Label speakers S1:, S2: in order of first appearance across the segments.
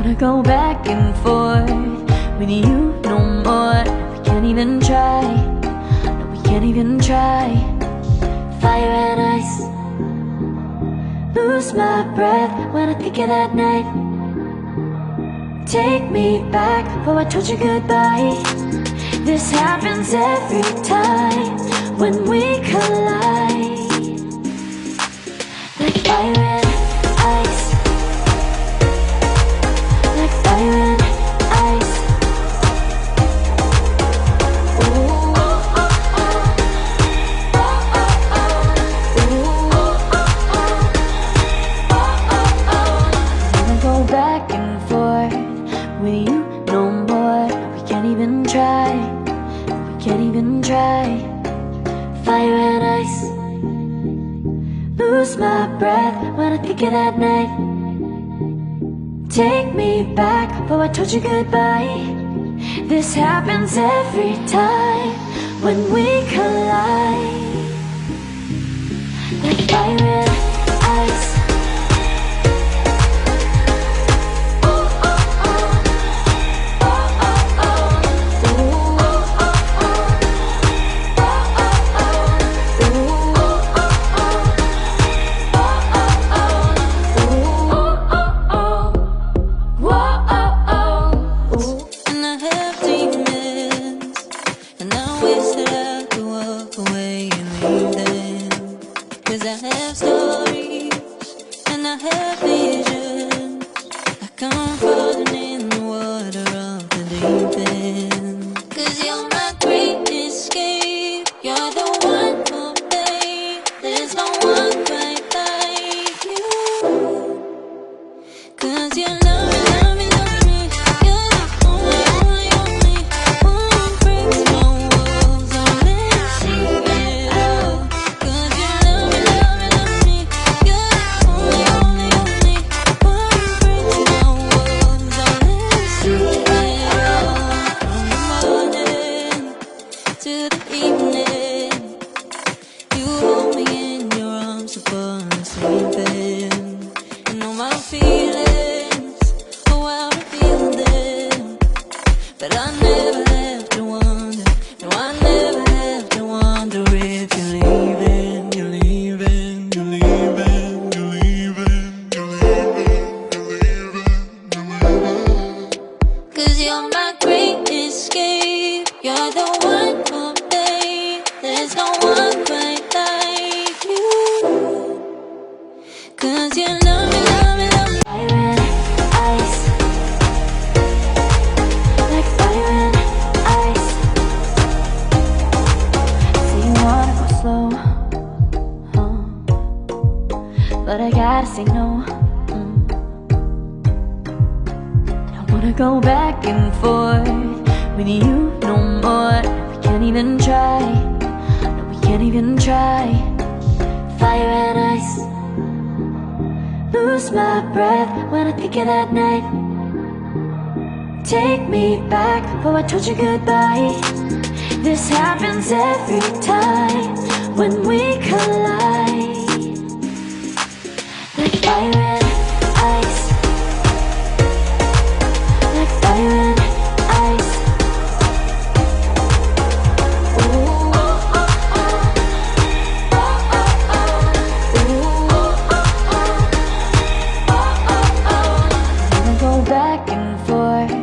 S1: wanna go back and forth with you no more. We can't even try, no, we can't even try. Fire and ice, lose my breath when I think of that night. Take me back before I told you goodbye. This happens every time when we collide. Like fire and ice, like fire and ice. Ooh, oh, oh, oh. Oh, oh, oh. Ooh, oh, oh, oh. Oh, oh, oh. I wanna go back and forth with you no more. We can't even try, we can't even try. Fire and ice, lose my breath when I think of that night. Take me back before I told you goodbye. This happens every time when we collide. Like fire and ice. But I gotta say no. I don't wanna go back and forth with you no more. We can't even try, no, we can't even try. Fire and ice, lose my breath when I think of that night. Take me back before I told you goodbye. This happens every time when we collide. Like fire and ice, like fire and ice. Ooh, oh, oh, oh. Oh, oh, oh. Ooh, oh, oh, oh. Oh, oh, oh. I wanna go back and forth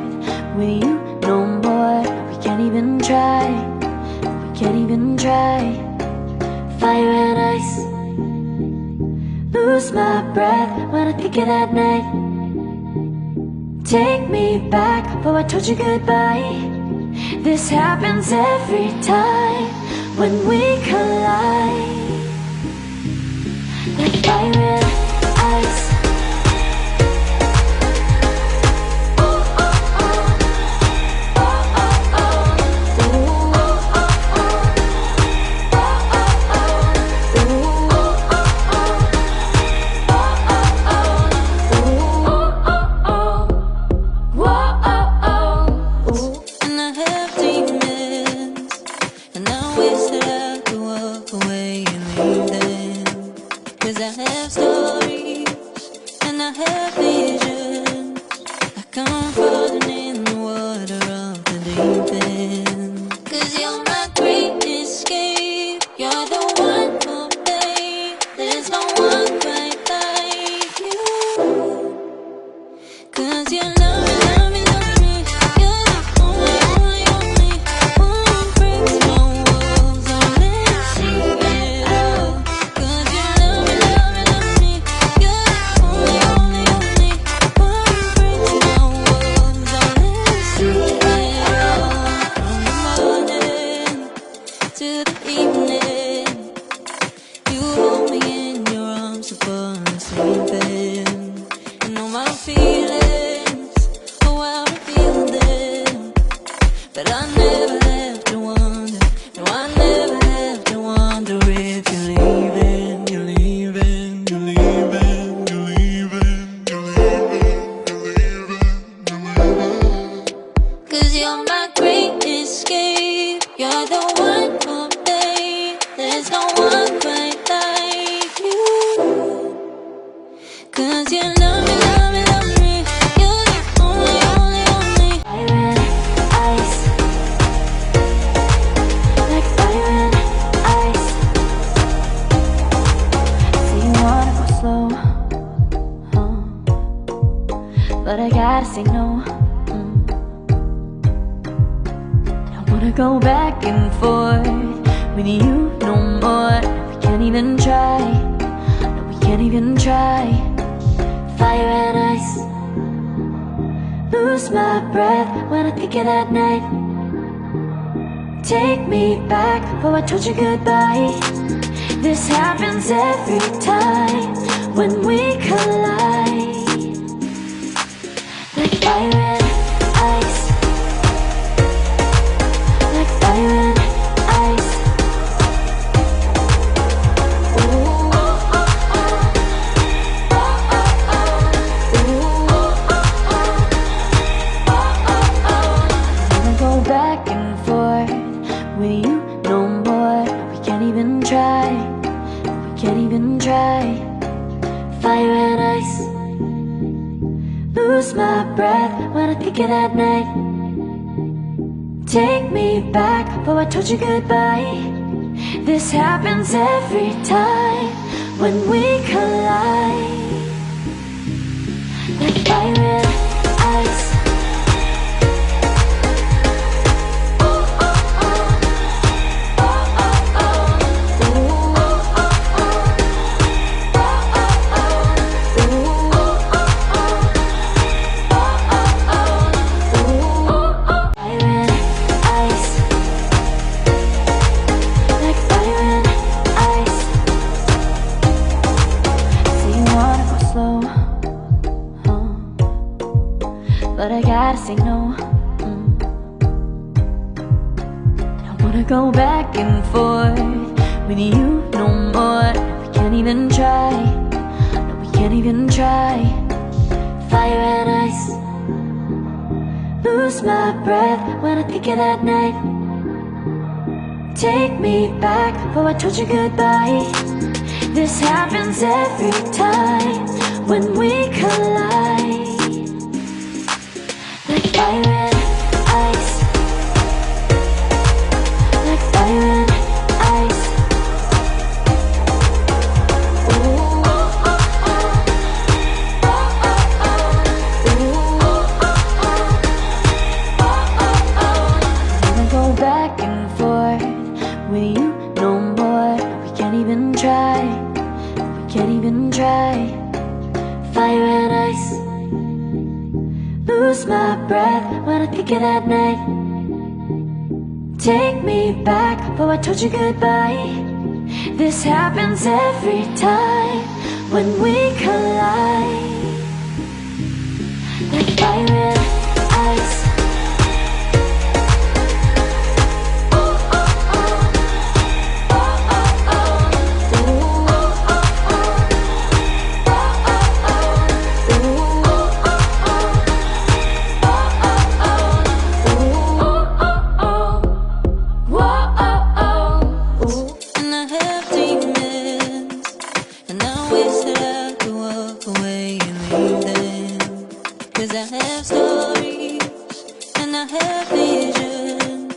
S1: with you no more. We can't even try, we can't even try. Fire and ice, lose my breath when I think of that night. Take me back before I told you goodbye. This happens every time when we collide. Like fire and ice.
S2: Cause I have stories
S1: 'cause you love me, love me, love me. You're the only, only, only. Fire and ice, like fire and ice. Say you wanna go slow, but I gotta say no. Don't wanna go back and forth with you no more. We can't even try. No, we can't even try. Fire and ice. Lose my breath when I think of that night. Take me back, oh I told you goodbye. This happens every time when we collide. Like fire and ice, like fire and ice. Ooh, oh, oh, oh. Oh, oh, oh. Ooh, oh, oh, oh. Oh, oh, oh. I wanna go back and forth with you no more. We can't even try. We can't even try. Fire and ice. Lose my breath when I think of that night. Take me back, oh I told you goodbye. This happens every time when we collide. Like fire and ice. Oh, oh, oh. Oh, oh, oh. Ooh, oh, oh, oh. Oh, oh, oh. Ooh, oh, oh, oh. But I gotta say no. Don't wanna go back and forth with you no more. We can't even try. No, we can't even try. Fire and ice. Lose my breath when I think of that night. Take me back, oh I told you goodbye. This happens every time when we collide. Like fire and ice, like fire and ice. Ooh, oh, oh, oh. Oh, oh, oh. Ooh, oh, oh, oh. Oh, oh, oh. I wanna go back and forth with you no more. We can't even try. We can't even try. Fire and ice. Lose my breath when I think of that night. Take me back, oh I told you goodbye. This happens every time when we collide. Like fire and ice. Oh, oh, oh. Oh, oh, oh. Ooh, oh, oh, oh. Oh, oh, oh. Ooh, oh, oh, oh. And I have demons, and I wish that I could walk away and leave them. 'Cause I have stories, and I have visions,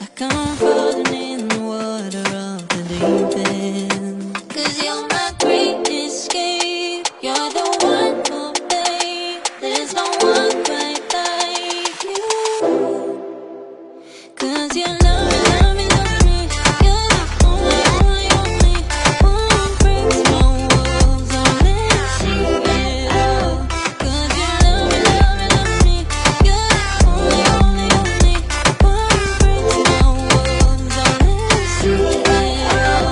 S1: like I'm falling in the water of the deep end. 'Cause you're my great escape, you're the one for me. There's no one quite like you. 'Cause you love me, love me, love me. You're the only, only, only one breaks my walls. I'll let see it all. 'Cause you love me, love me, love me. You're the only, only, only one breaks my walls. I'll let see it all.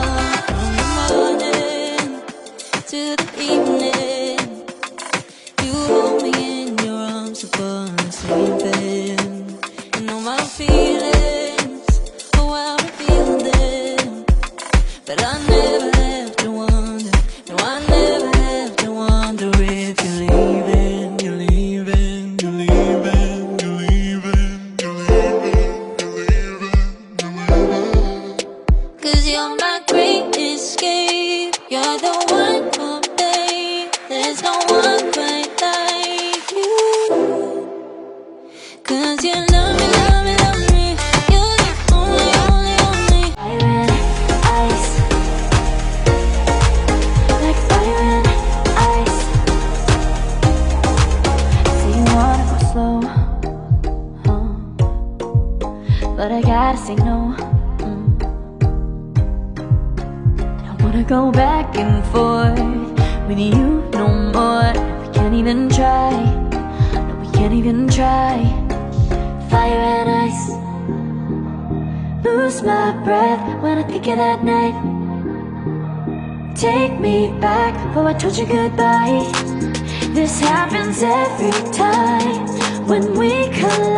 S1: From the morning to the evening, you hold me in your arms to fall asleep. And all my feelings, oh I reveal them. But I never have to wonder, no I never have to wonder if you're leaving, you're leaving, you're leaving, you're leaving, you're leaving, you're leaving, you're leaving. 'Cause you're my great escape, you're the one for me. There's no one quite like you. 'Cause you love me, love me, love me. You're the only, only, only. Fire and ice, like fire and ice. Say you wanna go slow, but I gotta say no. I don't wanna go back and forth with you no more. We can't even try. No, we can't even try. Fire and ice. Lose my breath when I think of that night. Take me back, oh I told you goodbye. This happens every time when we collide.